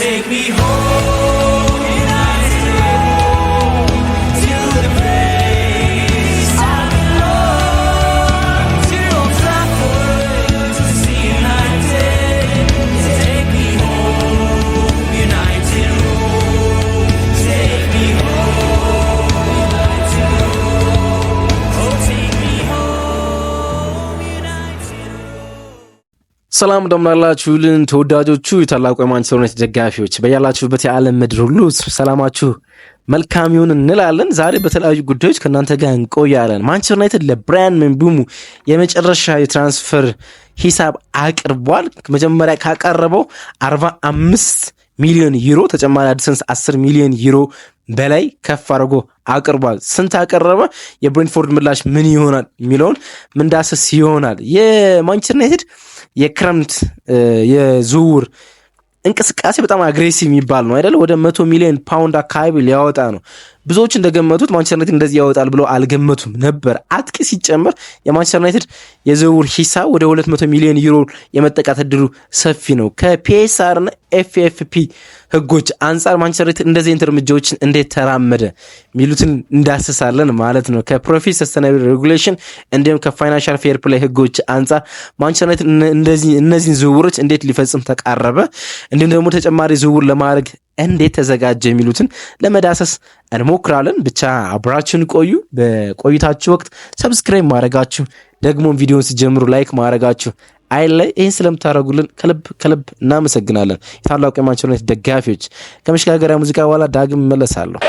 take me home, United, to the place I belong, to Old Trafford, to see United. Take me home, United Road. Take me home, United Road. Oh, take me home, United Road. ሰላም እንደምናላችሁልን ተወዳጆቹ የታላቁ የማንቸስተር ዩናይትድ ደጋፊዎች በያላችሁበት የዓለም ምድር ሁሉ ሰላማችሁ መልካም ይሁን እንላለን። ዛሬ በተለያዩ ጉዳዮች ከእናንተ ጋር እንቆያለን። ማንቸስተር ዩናይትድ ለብራያን ምቤሞ የመጨረሻ የትራንስፈር ሂሳብ አቅርቧል። መጀመሪያ ካቀረበው 45 ሚሊዮን ዩሮ ተጨማሪ አዲሰንስ 10 ሚሊዮን ዩሮ በላይ ከፍ አድርጎ አቅርቧል። ስንት አቀረበ? የብሬንትፎርድ ምላሽ ምን ይሆናል የሚለውን ምንዳስስ ይሆናል። የማንቸስተር ዩናይትድ የክረምት የዝውውር እንቅስቃሴ በጣም አግሬሲቭ የሚባል ነው አይደል? ወደ 100 ሚሊዮን ፓውንድ አካባቢ ሊያወጣ ነው። ብዙዎች እንደገመቱት ማንቸስተር ዩናይትድ እንደዚህ ያወጣል ብሎ አልገመቱም ነበር። አጥቂ ሲጨመር የማንቸስተር ዩናይትድ የዝውውር ሂሳብ ወደ 200 ሚሊዮን ዩሮ የመጠቃት እድሉ ሰፊ ነው። ከፒኤስአር እና ኤፍኤፍፒ ህጎች አንጻር ማንቸስተር ዩናይትድ እንደዚህ አይነት እርምጃዎችን እንዴት ተራመደ የሚሉትን እንዳስሳለን ማለት ነው። ከፕሮፊት ሰስተናብል ሬጉሌሽን እንዲሁም ከፋይናንሻል ፌር ፕሌይ ህጎች አንጻር ማንቸስተር ዩናይትድ እነዚህን ዝውውሮች እንዴት ሊፈጽም ተቃረበ፣ እንዲሁም ደግሞ ተጨማሪ ዝውውር ለማድረግ እንዴት ተዘጋጀ የሚሉትን ለመዳሰስ እንሞክራለን። ብቻ አብራችሁን ቆዩ። በቆይታችሁ ወቅት ሰብስክራይብ ማድረጋችሁ ደግሞ ቪዲዮን ሲጀምሩ ላይክ ማድረጋችሁ አይለይ። ይህን ስለምታደርጉልን ከልብ እናመሰግናለን። የታላቁ የማንቸስተር ዩናይትድ ደጋፊዎች ከመሸጋገሪያ ሙዚቃ በኋላ ዳግም እመለሳለሁ።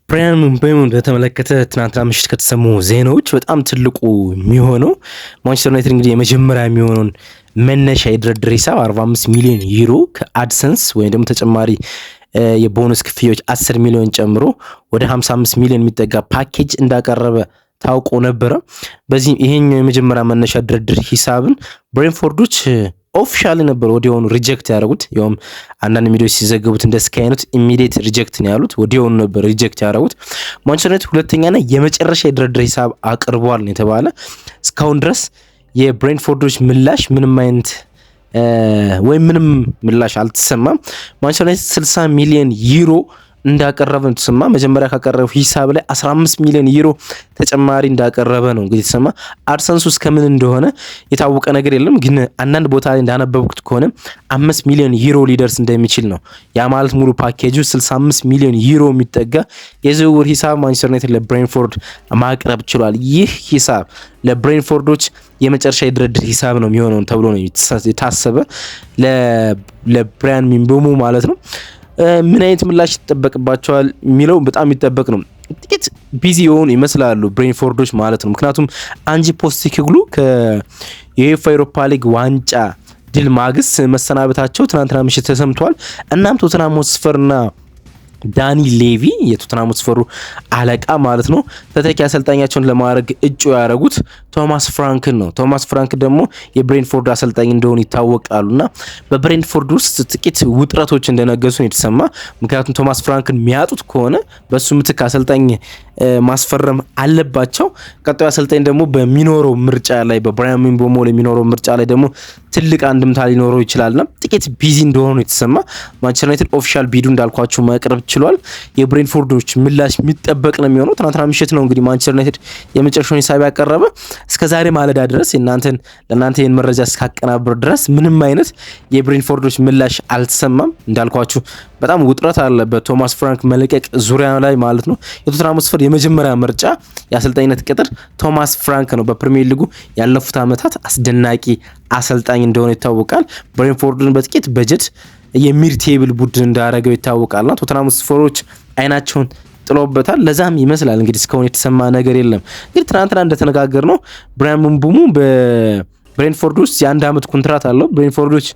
ብራያን ምቤሞን በተመለከተ ትናንትና ምሽት ከተሰሙ ዜናዎች በጣም ትልቁ የሚሆነው ማንቸስተር ዩናይትድ እንግዲህ የመጀመሪያ የሚሆነውን መነሻ የድርድር ሂሳብ 45 ሚሊዮን ዩሮ ከአድሰንስ ወይም ደግሞ ተጨማሪ የቦነስ ክፍያዎች 10 ሚሊዮን ጨምሮ ወደ 55 ሚሊዮን የሚጠጋ ፓኬጅ እንዳቀረበ ታውቆ ነበረ። በዚህ ይሄኛው የመጀመሪያ መነሻ ድርድር ሂሳብን ብሬንትፎርዶች ኦፊሻሊ ነበር ወዲያውኑ ሪጀክት ያደረጉት። ያውም አንዳንድ ሚዲያዎች ሲዘገቡት እንደ ስካይ አይነት ኢሚዲየት ሪጀክት ነው ያሉት፣ ወዲያውኑ ነበር ሪጀክት ያደረጉት። ማንቸስተር ዩናይትድ ሁለተኛና የመጨረሻ የድርድር ሂሳብ አቅርቧል ነው የተባለ። እስካሁን ድረስ የብሬንትፎርዶች ምላሽ ምንም አይነት ወይም ምንም ምላሽ አልተሰማም። ማንቸስተር ዩናይትድ 60 ሚሊዮን ዩሮ እንዳቀረበ ነው ተሰማ። መጀመሪያ ካቀረበው ሂሳብ ላይ 15 ሚሊዮን ዩሮ ተጨማሪ እንዳቀረበ ነው እንግዲህ ተሰማ። አድሰንሱ እስከምን እንደሆነ የታወቀ ነገር የለም፣ ግን አንዳንድ ቦታ ላይ እንዳነበብኩት ከሆነ 5 ሚሊዮን ዩሮ ሊደርስ እንደሚችል ነው። ያ ማለት ሙሉ ፓኬጁ 65 ሚሊዮን ዩሮ የሚጠጋ የዝውውር ሂሳብ ማንቸስተር ዩናይትድ ለብሬንትፎርድ ማቅረብ ችሏል። ይህ ሂሳብ ለብሬንትፎርዶች የመጨረሻ የድርድር ሂሳብ ነው የሚሆነው ተብሎ ነው የታሰበ ለብራያን ምቤሞ ማለት ነው። ምን አይነት ምላሽ ይጠበቅባቸዋል የሚለው በጣም የሚጠበቅ ነው። ጥቂት ቢዚ የሆኑ ይመስላሉ ብሬንትፎርዶች ማለት ነው። ምክንያቱም አንጂ ፖስቴኮግሉ ከዩኤፋ ኤሮፓ ሊግ ዋንጫ ድል ማግስት መሰናበታቸው ትናንትና ምሽት ተሰምቷል። እናም ቶተንሃም ሆትስፐርና ዳኒ ሌቪ የቶተንሃም ሆትስፐሩ አለቃ ማለት ነው ተተኪ አሰልጣኛቸውን ለማድረግ እጩ ያደረጉት ቶማስ ፍራንክን ነው። ቶማስ ፍራንክ ደግሞ የብሬንትፎርድ አሰልጣኝ እንደሆኑ ይታወቃሉና በብሬንትፎርድ ውስጥ ጥቂት ውጥረቶች እንደነገሱ ነው የተሰማ። ምክንያቱም ቶማስ ፍራንክን የሚያጡት ከሆነ በሱ ምትክ አሰልጣኝ ማስፈረም አለባቸው። ቀጣዩ አሰልጣኝ ደግሞ በሚኖረው ምርጫ ላይ በብራያን ምቤሞ ላይ የሚኖረው ምርጫ ላይ ደግሞ ትልቅ አንድምታ ሊኖረው ይችላልና ጥቂት ቢዚ እንደሆኑ የተሰማ። ማንቸስተር ዩናይትድ ኦፊሻል ቢዱ እንዳልኳችሁ ማቅረብ ችሏል። የብሬንትፎርዶች ምላሽ የሚጠበቅ ነው የሚሆነው። ትናንትና ምሽት ነው እንግዲህ ማንቸስተር ዩናይትድ የመጨረሻውን ሂሳብ ያቀረበ። እስከ ዛሬ ማለዳ ድረስ ለእናንተ ይህን መረጃ እስካቀናበር ድረስ ምንም አይነት የብሬንትፎርዶች ምላሽ አልተሰማም። እንዳልኳችሁ በጣም ውጥረት አለ በቶማስ ፍራንክ መለቀቅ ዙሪያ ላይ ማለት ነው። የቶተንሃም ሆትስፐር የመጀመሪያ ምርጫ የአሰልጣኝነት ቅጥር ቶማስ ፍራንክ ነው። በፕሪሚየር ሊጉ ያለፉት ዓመታት አስደናቂ አሰልጣኝ እንደሆነ ይታወቃል። ብሬንትፎርድን በጥቂት በጀት የሚድ ቴብል ቡድን እንዳደረገው ይታወቃልና ቶተንሃም ሆትስፐሮች አይናቸውን ጥሎበታል። ለዛም ይመስላል እንግዲህ እስካሁን የተሰማ ነገር የለም። እንግዲህ ትናንትና እንደተነጋገር ነው ብራያን ምቤሞ በብሬንትፎርድ ውስጥ የ1 ዓመት ኮንትራት አለው። ብሬንትፎርዶች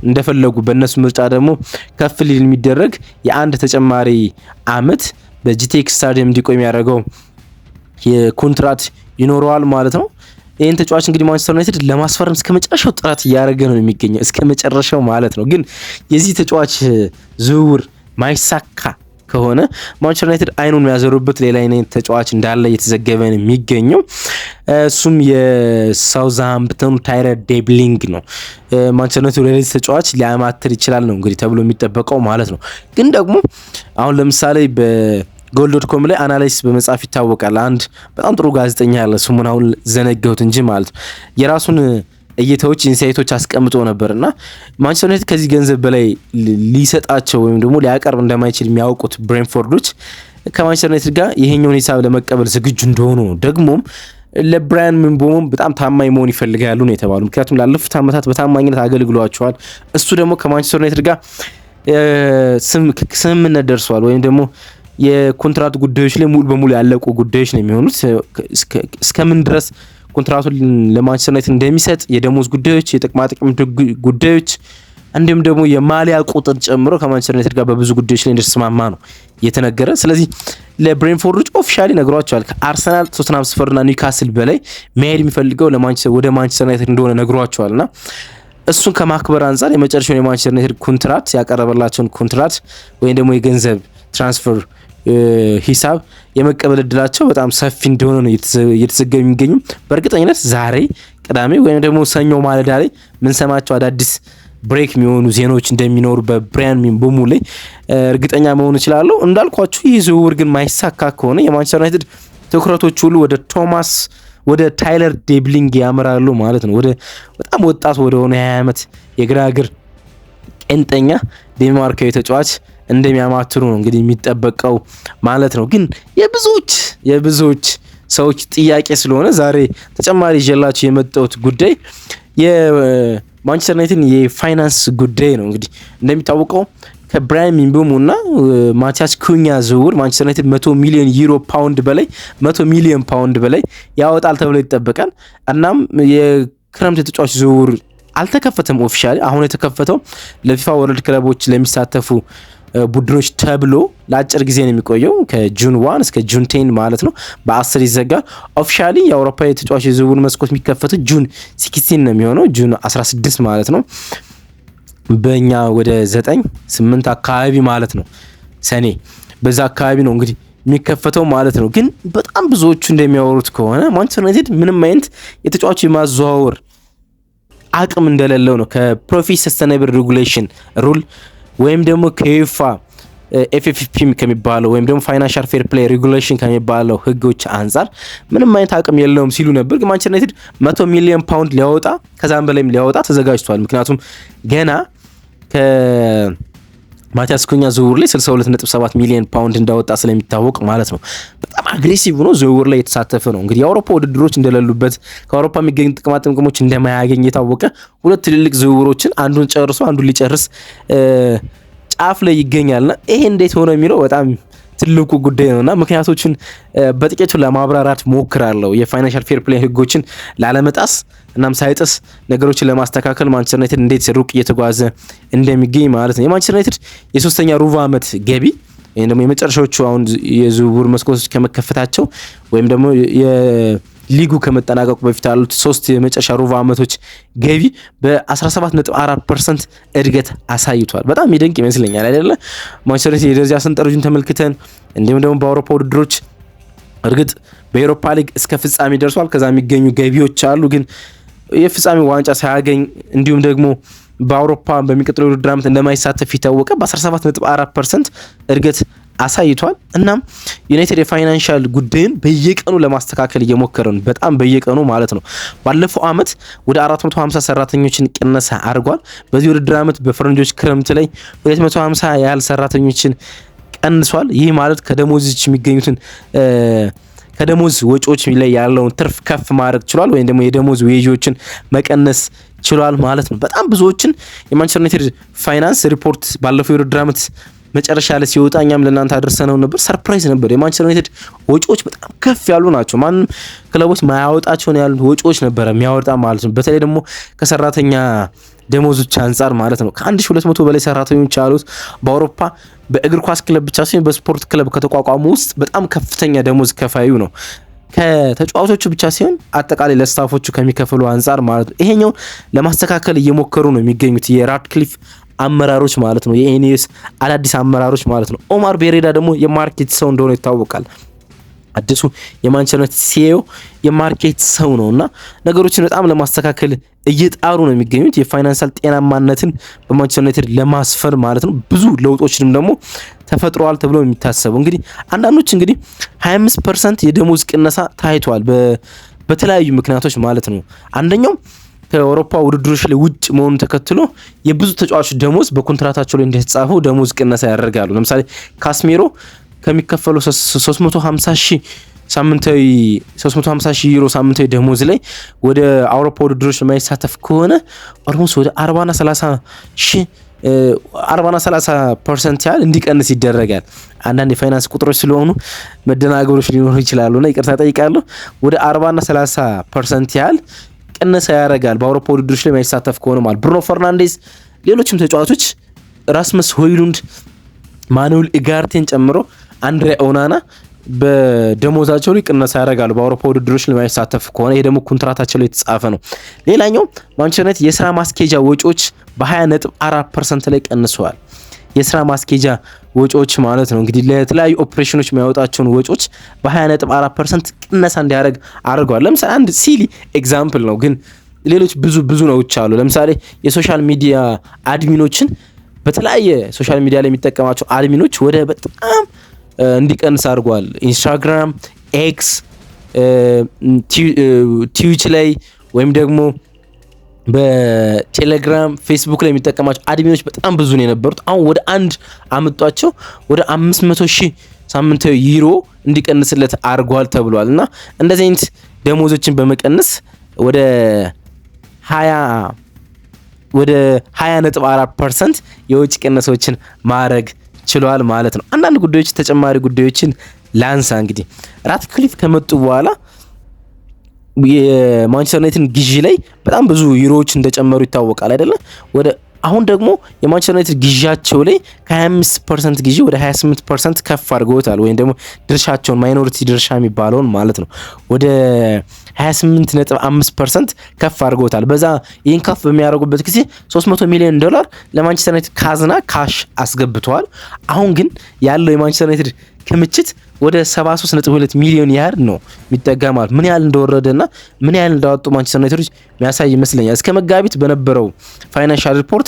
እንደፈለጉ በእነሱ ምርጫ ደግሞ ከፍ ሊል የሚደረግ የአንድ ተጨማሪ አመት በጂቴክስ ስታዲየም እንዲቆይ የሚያደርገው የኮንትራት ይኖረዋል ማለት ነው። ይህን ተጫዋች እንግዲህ ማንቸስተር ዩናይትድ ለማስፈረም እስከ መጨረሻው ጥረት እያደረገ ነው የሚገኘው፣ እስከ መጨረሻው ማለት ነው። ግን የዚህ ተጫዋች ዝውውር ማይሳካ ከሆነ ማንቸስተር ዩናይትድ አይኑን የሚያዘሩበት ሌላ አይነት ተጫዋች እንዳለ እየተዘገበ ነው የሚገኘው። እሱም የሳውዝሃምፕተኑ ታይለር ዴብሊንግ ነው። ማንቸስተር ዩናይትድ ወደ ተጫዋች ሊያማትር ይችላል ነው እንግዲህ ተብሎ የሚጠበቀው ማለት ነው። ግን ደግሞ አሁን ለምሳሌ ጎል.ኮም ላይ አናላይስ በመጻፍ ይታወቃል። አንድ በጣም ጥሩ ጋዜጠኛ ያለ ስሙን አሁን ዘነጋሁት እንጂ ማለት ነው የራሱን እይታዎች ኢንሳይቶች አስቀምጦ ነበርና ማንቸስተር ዩናይትድ ከዚህ ገንዘብ በላይ ሊሰጣቸው ወይም ደግሞ ሊያቀርብ እንደማይችል የሚያውቁት ብሬንትፎርዶች ከማንቸስተር ዩናይትድ ጋር ይሄኛውን ሂሳብ ለመቀበል ዝግጁ እንደሆኑ ነው። ደግሞም ለብራያን ምንቦሞም በጣም ታማኝ መሆን ይፈልጋሉ ነው የተባሉ። ምክንያቱም ላለፉት ዓመታት በታማኝነት አገልግሏቸዋል። እሱ ደግሞ ከማንቸስተር ዩናይትድ ጋር ስምምነት ደርሷል ወይም ደግሞ የኮንትራት ጉዳዮች ላይ ሙሉ በሙሉ ያለቁ ጉዳዮች ነው የሚሆኑት። እስከምን ድረስ ኮንትራቱን ለማንቸስተር ዩናይትድ እንደሚሰጥ የደሞዝ ጉዳዮች፣ የጥቅማ ጥቅም ጉዳዮች እንዲሁም ደግሞ የማሊያ ቁጥር ጨምሮ ከማንቸስተር ዩናይትድ ጋር በብዙ ጉዳዮች ላይ እንደተስማማ ነው የተነገረ። ስለዚህ ለብሬንትፎርዶች ኦፊሻሊ ነግሯቸዋል። ከአርሰናል፣ ቶተንሃም ስፐርና ኒውካስል በላይ መሄድ የሚፈልገው ወደ ማንቸስተር ዩናይትድ እንደሆነ ነግሯቸዋልና እሱን ከማክበር አንጻር የመጨረሻውን የማንቸስተር ዩናይትድ ኮንትራት ያቀረበላቸውን ኮንትራት ወይም ደግሞ የገንዘብ ትራንስፈር ሂሳብ የመቀበል እድላቸው በጣም ሰፊ እንደሆነ ነው እየተዘገበ የሚገኙ። በእርግጠኝነት ዛሬ ቅዳሜ ወይም ደግሞ ሰኞ ማለዳ ላይ ምንሰማቸው አዳዲስ ብሬክ የሚሆኑ ዜናዎች እንደሚኖሩ በብራያን ምቤሞ ላይ እርግጠኛ መሆን እችላለሁ። እንዳልኳችሁ ይህ ዝውውር ግን ማይሳካ ከሆነ የማንቸስተር ዩናይትድ ትኩረቶች ሁሉ ወደ ታይለር ዴብሊንግ ያመራሉ ማለት ነው። ወደ በጣም ወጣት ወደ ሆነ የ20 ዓመት የግራ እግር ቄንጠኛ ዴንማርካዊ ተጫዋች እንደሚያማትሩ ነው እንግዲህ የሚጠበቀው ማለት ነው። ግን የብዙዎች ሰዎች ጥያቄ ስለሆነ ዛሬ ተጨማሪ ይዤላችሁ የመጣሁት ጉዳይ የማንቸስተር ዩናይትድ የፋይናንስ ጉዳይ ነው። እንግዲህ እንደሚታወቀው ከብራያን ምቤሞ እና ማቲያስ ኩኛ ዝውውር ማንቸስተር ዩናይትድ 100 ሚሊዮን ፓውንድ በላይ ያወጣል ተብሎ ይጠበቃል። እናም የክረምት ተጫዋች ዝውውር አልተከፈተም ኦፊሻሊ። አሁን የተከፈተው ለፊፋ ወርልድ ክለቦች ለሚሳተፉ ቡድኖች ተብሎ ለአጭር ጊዜ ነው የሚቆየው ከጁን 1 እስከ ጁን 10 ማለት ነው። በ10 ይዘጋል። ኦፊሻሊ የአውሮፓ የተጫዋች የዝውውር መስኮት የሚከፈተው ጁን 16 ነው የሚሆነው፣ ጁን 16 ማለት ነው። በእኛ ወደ 9-8 አካባቢ ማለት ነው፣ ሰኔ በዛ አካባቢ ነው እንግዲህ የሚከፈተው ማለት ነው። ግን በጣም ብዙዎቹ እንደሚያወሩት ከሆነ ማንቸስተር ዩናይትድ ምንም አይነት የተጫዋች የማዘዋወር አቅም እንደሌለው ነው ከፕሮፊት ሰስተናብል ሬጉሌሽን ሩል ወይም ደግሞ ከዩፋ ኤፍኤፍፒ ከሚባለው ወይም ደግሞ ፋይናንሻል ፌር ፕሌይ ሬጉሌሽን ከሚባለው ህጎች አንጻር ምንም አይነት አቅም የለውም ሲሉ ነበር። ግን ማንቸስተር ዩናይትድ 100 ሚሊዮን ፓውንድ ሊያወጣ ከዛም በላይም ሊያወጣ ተዘጋጅቷል። ምክንያቱም ገና ከማቲያስ ኩኛ ዝውውር ላይ 62.7 ሚሊዮን ፓውንድ እንዳወጣ ስለሚታወቅ ማለት ነው። በጣም አግሬሲቭ ሆኖ ዝውውር ላይ የተሳተፈ ነው። እንግዲህ የአውሮፓ ውድድሮች እንደሌሉበት ከአውሮፓ የሚገኙ ጥቅማ ጥቅሞች እንደማያገኝ የታወቀ ሁለት ትልልቅ ዝውውሮችን አንዱን ጨርሶ አንዱን ሊጨርስ ጫፍ ላይ ይገኛልና ይሄ እንዴት ሆነ የሚለው በጣም ትልቁ ጉዳይ ነውና ምክንያቶችን በጥቂቱ ለማብራራት ሞክራለሁ። የፋይናንሻል ፌር ፕሌይ ህጎችን ላለመጣስ እናም ሳይጥስ ነገሮችን ለማስተካከል ማንቸስተር ዩናይትድ እንዴት ሩቅ እየተጓዘ እንደሚገኝ ማለት ነው። የማንቸስተር ዩናይትድ የሶስተኛ ሩብ ዓመት ገቢ ወይም ደግሞ የመጨረሻዎቹ አሁን የዝውውር መስኮቶች ከመከፈታቸው ወይም ደግሞ ሊጉ ከመጠናቀቁ በፊት ያሉት 3 የመጨረሻ ሩብ ዓመቶች ገቢ በ17.4% እድገት አሳይቷል። በጣም ይደንቅ ይመስለኛል አይደለ? ማንቸስተር ዩናይትድ የደረጃ ሰንጠረዡን ተመልክተን እንዲሁም ደግሞ በአውሮፓ ውድድሮች እርግጥ በኤሮፓ ሊግ እስከ ፍጻሜ ደርሷል። ከዛ የሚገኙ ገቢዎች አሉ። ግን የፍጻሜ ዋንጫ ሳያገኝ እንዲሁም ደግሞ በአውሮፓ በሚቀጥለው ውድድር ዓመት እንደማይሳተፍ ይታወቀ በ17.4% እድገት አሳይቷል። እናም ዩናይትድ የፋይናንሻል ጉዳይን በየቀኑ ለማስተካከል እየሞከረ ነው። በጣም በየቀኑ ማለት ነው። ባለፈው አመት ወደ 450 ሰራተኞችን ቅነሳ አድርጓል። በዚህ ውድድር አመት በፈረንጆች ክረምት ላይ 250 ያህል ሰራተኞችን ቀንሷል። ይህ ማለት ከደሞዝች የሚገኙትን ከደሞዝ ወጪዎች ላይ ያለውን ትርፍ ከፍ ማድረግ ችሏል፣ ወይም ደግሞ የደሞዝ ዌጆችን መቀነስ ችሏል ማለት ነው። በጣም ብዙዎችን የማንቸስተር ዩናይትድ ፋይናንስ ሪፖርት ባለፈው የውድድር አመት መጨረሻ ላይ ሲወጣ እኛም ለእናንተ አድርሰነው ነበር። ሰርፕራይዝ ነበር። የማንቸስተር ዩናይትድ ወጪዎች በጣም ከፍ ያሉ ናቸው። ማንም ክለቦች ማያወጣቸውን ያሉ ወጪዎች ነበረ የሚያወጣ ማለት ነው። በተለይ ደግሞ ከሰራተኛ ደሞዞች አንጻር ማለት ነው። ከ1200 በላይ ሰራተኞች አሉት። በአውሮፓ በእግር ኳስ ክለብ ብቻ ሳይሆን በስፖርት ክለብ ከተቋቋሙ ውስጥ በጣም ከፍተኛ ደሞዝ ከፋዩ ነው። ከተጫዋቾቹ ብቻ ሲሆን አጠቃላይ ለስታፎቹ ከሚከፍሉ አንጻር ማለት ነው። ይሄኛው ለማስተካከል እየሞከሩ ነው የሚገኙት የራድክሊፍ አመራሮች ማለት ነው፣ የኤንኤስ አዳዲስ አመራሮች ማለት ነው። ኦማር ቤሬዳ ደግሞ የማርኬት ሰው እንደሆነ ይታወቃል። አዲሱ የማንቸስተር ዩናይትድ ሲኢኦ የማርኬት ሰው ነው እና ነገሮችን በጣም ለማስተካከል እየጣሩ ነው የሚገኙት። የፋይናንሻል ጤናማነትን በማንቸስተር ዩናይትድ ለማስፈር ማለት ነው። ብዙ ለውጦችንም ደግሞ ተፈጥሯል ተብሎ የሚታሰቡ እንግዲህ አንዳንዶች እንግዲህ 25% የደሞዝ ቅነሳ ታይቷል በተለያዩ ምክንያቶች ማለት ነው። አንደኛው ከአውሮፓ ውድድሮች ላይ ውጭ መሆኑን ተከትሎ የብዙ ተጫዋቾች ደሞዝ በኮንትራታቸው ላይ እንደተጻፈው ደሞዝ ቅነሳ ያደርጋሉ። ለምሳሌ ካስሜሮ ከሚከፈለው 350 ሺህ ዩሮ ሳምንታዊ ደሞዝ ላይ ወደ አውሮፓ ውድድሮች የማይሳተፍ ከሆነ ኦልሞስት ወደ 40-30% ያህል እንዲቀንስ ይደረጋል። አንዳንድ የፋይናንስ ቁጥሮች ስለሆኑ መደናገሮች ሊኖሩ ይችላሉና ይቅርታ ጠይቃለሁ። ወደ 40-30% ያህል ቅነሳ ያደርጋል በአውሮፓ ውድድሮች ላይ የማይሳተፍ ከሆነ ማለት ብሩኖ ፈርናንዴዝ፣ ሌሎችም ተጫዋቾች ራስመስ ሆይሉንድ፣ ማኑኤል ኢጋርቴን ጨምሮ አንድሬ ኦናና በደሞዛቸው ላይ ቅነሳ ያደርጋሉ በአውሮፓ ውድድሮች ላይ የማይሳተፍ ከሆነ። ይሄ ደግሞ ኮንትራታቸው ላይ የተጻፈ ነው። ሌላኛው ማንቸስተር ዩናይትድ የስራ ማስኬጃ ወጪዎች በ20.4% ላይ ቀንሰዋል። የስራ ማስኬጃ ወጪዎች ማለት ነው እንግዲህ ለተለያዩ ኦፕሬሽኖች የሚያወጣቸውን ወጪዎች በ20.4% ቅነሳ እንዲያደርግ አድርገዋል። ለምሳሌ አንድ ሲሊ ኤግዛምፕል ነው፣ ግን ሌሎች ብዙ ነዎች አሉ። ለምሳሌ የሶሻል ሚዲያ አድሚኖችን በተለያየ ሶሻል ሚዲያ ላይ የሚጠቀማቸው አድሚኖች ወደ በጣም እንዲቀንስ አድርጓል። ኢንስታግራም፣ ኤክስ፣ ትዊች ላይ ወይም ደግሞ በቴሌግራም፣ ፌስቡክ ላይ የሚጠቀማቸው አድሚኖች በጣም ብዙ ነው የነበሩት። አሁን ወደ አንድ አመጧቸው ወደ 500,000 ሳምንታዊ ዩሮ እንዲቀንስለት አድርጓል ተብሏል። እና እንደዚህ አይነት ደሞዞችን በመቀነስ ወደ 20.4% የውጭ ቅነሶችን ማድረግ ችሏል ማለት ነው። አንዳንድ ጉዳዮች ተጨማሪ ጉዳዮችን ላንሳ። እንግዲህ ራትክሊፍ ከመጡ በኋላ የማንቸስተር ዩናይትድ ግዢ ላይ በጣም ብዙ ዩሮዎች እንደጨመሩ ይታወቃል አይደለ? አሁን ደግሞ የማንቸስተር ዩናይትድ ግዢያቸው ላይ ከ25% ግዢ ወደ 28% ከፍ አድርገውታል። ወይም ደግሞ ድርሻቸውን ማይኖሪቲ ድርሻ የሚባለውን ማለት ነው ወደ 28.5% ከፍ አድርገውታል። በዛ ይህን ከፍ በሚያደርጉበት ጊዜ $300 ሚሊዮን ለማንቸስተር ዩናይትድ ካዝና ካሽ አስገብተዋል። አሁን ግን ያለው የማንቸስተር ዩናይትድ ክምችት ወደ 73.2 ሚሊዮን ያህል ነው የሚጠጋ ማለት ምን ያህል እንደወረደና ምን ያህል እንዳወጡ ማንቸስተር ዩናይትዶች የሚያሳይ ይመስለኛል። እስከ መጋቢት በነበረው ፋይናንሻል ሪፖርት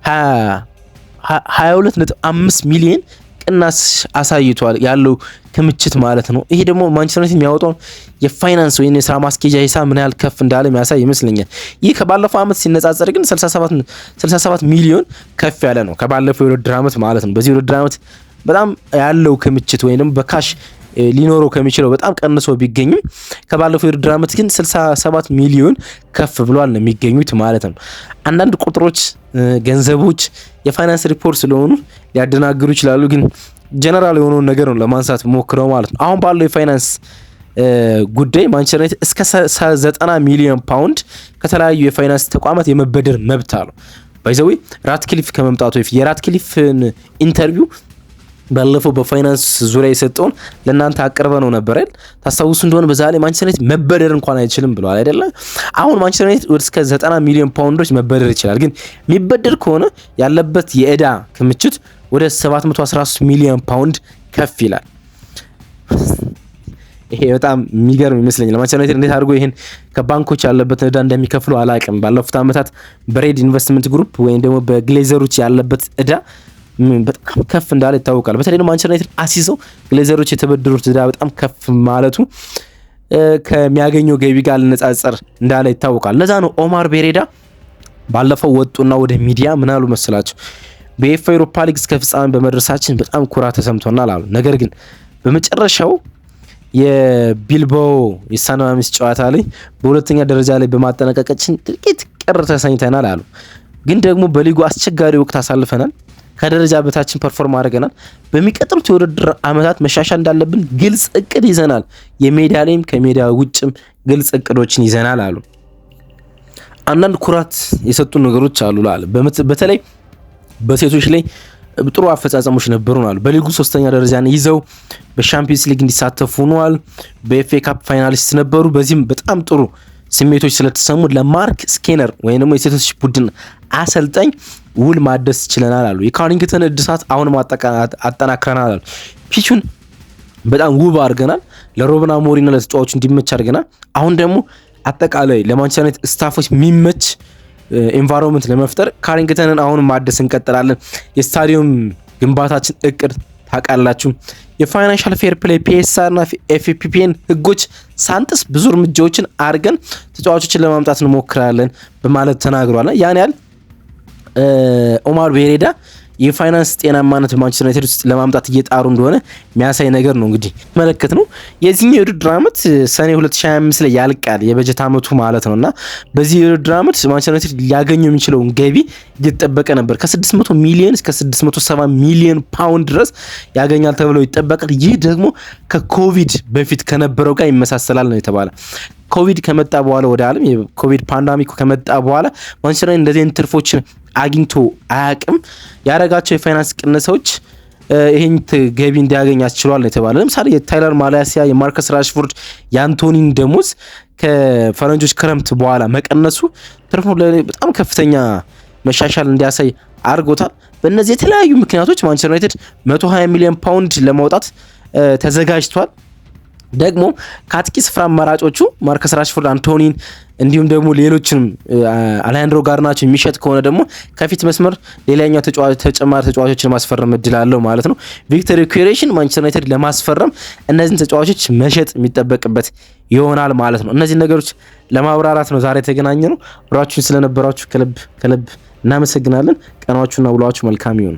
22.5 ሚሊዮን ቅናስ አሳይቷል ያለው ክምችት ማለት ነው። ይሄ ደግሞ ማንቸስተር ዩናይትድ የሚያወጣውን የፋይናንስ ወይም የስራ ማስኬጃ ሂሳብ ምን ያህል ከፍ እንዳለ የሚያሳይ ይመስለኛል። ይህ ከባለፈው ዓመት ሲነጻጸር ግን 67 ሚሊዮን ከፍ ያለ ነው ከባለፈው የውድድር ዓመት ማለት ነው። በዚህ የውድድር ዓመት በጣም ያለው ክምችት ወይንም በካሽ ሊኖረው ከሚችለው በጣም ቀንሶ ቢገኝም ከባለፈው የውድድር ዓመት ግን 67 ሚሊዮን ከፍ ብሏል ነው የሚገኙት ማለት ነው። አንዳንድ ቁጥሮች፣ ገንዘቦች የፋይናንስ ሪፖርት ስለሆኑ ሊያደናግሩ ይችላሉ፣ ግን ጀነራል የሆነውን ነገር ነው ለማንሳት ሞክረው ማለት ነው። አሁን ባለው የፋይናንስ ጉዳይ ማንቸስተር ዩናይትድ እስከ 90 ሚሊዮን ፓውንድ ከተለያዩ የፋይናንስ ተቋማት የመበደር መብት አለው። ባይዘዌ ራትክሊፍ ከመምጣቱ በፊት የራትክሊፍን ኢንተርቪው ባለፈው በፋይናንስ ዙሪያ የሰጠውን ለእናንተ አቅርበ ነው ነበር አይደል? ታስታውሱ እንደሆነ በዛ ላይ ማንቸስተር ዩናይትድ መበደር እንኳን አይችልም ብለዋል አይደለ? አሁን ማንቸስተር ዩናይትድ እስከ 90 ሚሊዮን ፓውንዶች መበደር ይችላል። ግን የሚበደር ከሆነ ያለበት የዕዳ ክምችት ወደ 713 ሚሊዮን ፓውንድ ከፍ ይላል። ይሄ በጣም የሚገርም ይመስለኛል። ማንቸስተር ዩናይትድ እንዴት አድርጎ ይሄን ከባንኮች ያለበት ዕዳ እንደሚከፍሉ አላቅም። ባለፉት ዓመታት በሬድ ኢንቨስትመንት ግሩፕ ወይም ደግሞ በግሌዘሮች ያለበት ዕዳ በጣም ከፍ እንዳለ ይታወቃል። በተለይ ማንቸስተር ዩናይትድ አሲሰው ግሌዘሮች የተበደሩት ዕዳ በጣም ከፍ ማለቱ ከሚያገኘው ገቢ ጋር ልነጻጸር እንዳለ ይታወቃል። ለዛ ነው ኦማር ቤሬዳ ባለፈው ወጡና ወደ ሚዲያ ምን አሉ መሰላቸው? በኤፍ ኤሮፓ ሊግ እስከ ፍጻሜ በመድረሳችን በጣም ኩራት ተሰምቶናል አሉ። ነገር ግን በመጨረሻው የቢልባኦ የሳን ማሜስ ጨዋታ ላይ በሁለተኛ ደረጃ ላይ በማጠናቀቃችን ጥቂት ቅር ተሰኝተናል አሉ። ግን ደግሞ በሊጉ አስቸጋሪ ወቅት አሳልፈናል። ከደረጃ በታችን ፐርፎርም አድርገናል። በሚቀጥሉት የውድድር ዓመታት መሻሻል እንዳለብን ግልጽ እቅድ ይዘናል። የሜዳ ላይም ከሜዳ ውጭም ግልጽ እቅዶችን ይዘናል አሉ። አንዳንድ ኩራት የሰጡ ነገሮች አሉ አለ። በተለይ በሴቶች ላይ ጥሩ አፈጻጸሞች ነበሩ አሉ። በሊጉ 3ኛ ደረጃን ይዘው በሻምፒዮንስ ሊግ እንዲሳተፉ ሆነዋል። በኤፍኤ ካፕ ፋይናሊስት ነበሩ። በዚህም በጣም ጥሩ ስሜቶች ስለተሰሙ ለማርክ ስኬነር ወይም ደግሞ የሴቶች ቡድን አሰልጣኝ ውል ማደስ ችለናል አሉ። የካሪንግተን እድሳት አሁን አጠናክረናል አሉ። ፒቹን በጣም ውብ አድርገናል። ለሩበን አሞሪምና ለተጫዋቹ እንዲመች አድርገናል። አሁን ደግሞ አጠቃላይ ለማንቸስተር ዩናይትድ ስታፎች የሚመች ኤንቫይሮንመንት ለመፍጠር ካሪንግተንን አሁን ማደስ እንቀጥላለን። የስታዲየም ግንባታችን እቅድ ታውቃላችሁ። የፋይናንሻል ፌር ፕሌይ ፒኤስአር እና ኤፍፒፒን ህጎች ሳንጥስ ብዙ እርምጃዎችን አድርገን ተጫዋቾችን ለማምጣት እንሞክራለን በማለት ተናግሯል። ያን ያህል ኦማር ቤሬዳ የፋይናንስ ጤናማነት በማንቸስተር ዩናይትድ ውስጥ ለማምጣት እየጣሩ እንደሆነ የሚያሳይ ነገር ነው። እንግዲህ መለከት ነው የዚህኛው የውድድር ዓመት ሰኔ 2025 ላይ ያልቃል፣ የበጀት ዓመቱ ማለት ነውና በዚህ የውድድር ዓመት ማንቸስተር ዩናይትድ ሊያገኘው የሚችለውን ገቢ እየተጠበቀ ነበር። ከ600 ሚሊዮን እስከ 670 ሚሊዮን ፓውንድ ድረስ ያገኛል ተብሎ ይጠበቃል። ይህ ደግሞ ከኮቪድ በፊት ከነበረው ጋር ይመሳሰላል ነው የተባለ። ኮቪድ ከመጣ በኋላ ወደ ዓለም የኮቪድ ፓንዳሚክ ከመጣ በኋላ ማንቸስተር ዩናይትድ እንደዚህ አይነት ትርፎችን አግኝቶ አያውቅም። ያደረጋቸው የፋይናንስ ቅነሳዎች ይሄን ገቢ እንዲያገኝ ያስችሏል ነው የተባለ። ለምሳሌ የታይለር ማላሲያ፣ የማርከስ ራሽፎርድ፣ የአንቶኒን ደሞዝ ከፈረንጆች ክረምት በኋላ መቀነሱ ትርፉ በጣም ከፍተኛ መሻሻል እንዲያሳይ አድርጎታል። በእነዚህ የተለያዩ ምክንያቶች ማንቸስተር ዩናይትድ 120 ሚሊዮን ፓውንድ ለማውጣት ተዘጋጅቷል። ደግሞ ከአጥቂ ስፍራ አማራጮቹ ማርከስ ራሽፎርድ፣ አንቶኒን እንዲሁም ደግሞ ሌሎችንም አሌሃንድሮ ጋርናቾ የሚሸጥ ከሆነ ደግሞ ከፊት መስመር ሌላኛው ተጨማሪ ተጫዋቾችን ማስፈረም እድል አለው ማለት ነው። ቪክተር ዮኬሬሽን ማንቸስተር ዩናይትድ ለማስፈረም እነዚህን ተጫዋቾች መሸጥ የሚጠበቅበት ይሆናል ማለት ነው። እነዚህን ነገሮች ለማብራራት ነው ዛሬ የተገናኘ ነው። አብራችሁን ስለነበራችሁ ከልብ እናመሰግናለን። ቀናችሁና ውሏችሁ መልካም ይሁን።